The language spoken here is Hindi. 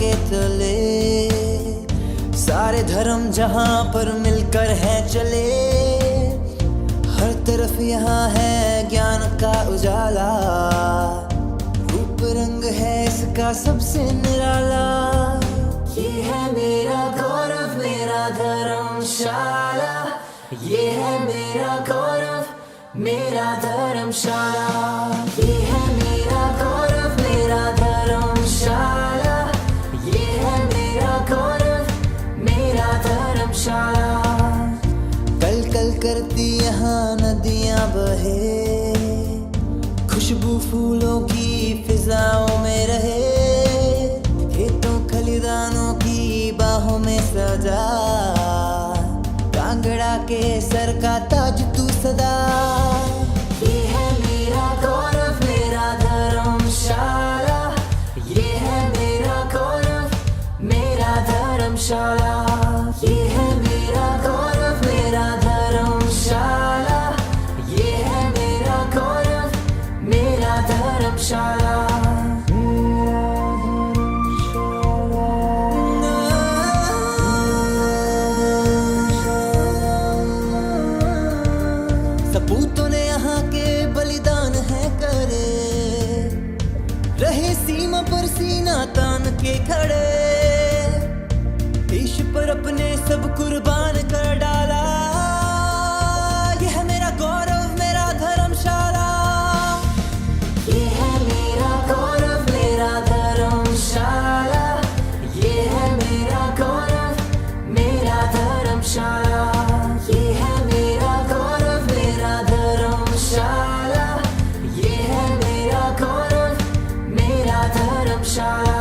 के तले, सारे धर्म जहां पर मिलकर है चले। हर तरफ यहाँ है ज्ञान का उजाला, रूप रंग है इसका सबसे निराला। ये है मेरा गौरव, मेरा धर्मशाला, ये है मेरा गौरव, मेरा धर्मशाला। ये है मेरा गौरव, मेरा धर्मशाला, ये है मेरा गौरव, मेरा धर्मशाला। कल कल करती यहाँ नदियाँ बहे, खुशबू फूलों की फिजाओं में रहे। खेतों खलिदानों की बाहों में सजा, कांगड़ा के सर का ताज तू सदा। ये है मेरा गौरव, मेरा धर्मशाला, ये है मेरा गौरव, मेरा धर्मशाला। ये है मेरा गौरव, मेरा धर्मशाला, ये है मेरा गौरव, मेरा धर्मशाला। सपूतों ने यहाँ के बलिदान है करे, रहे सीमा पर सीना तान के खड़े। देश पर अपने सब कुर्बान कर डाला, ये है मेरा गौरव, मेरा धर्मशाला। ये है मेरा गौरव, मेरा धर्मशाला, ये है मेरा गौरव, मेरा धर्मशाला। ये है मेरा गौरव, मेरा धर्मशाला, ये है मेरा गौरव, मेरा धर्मशाला।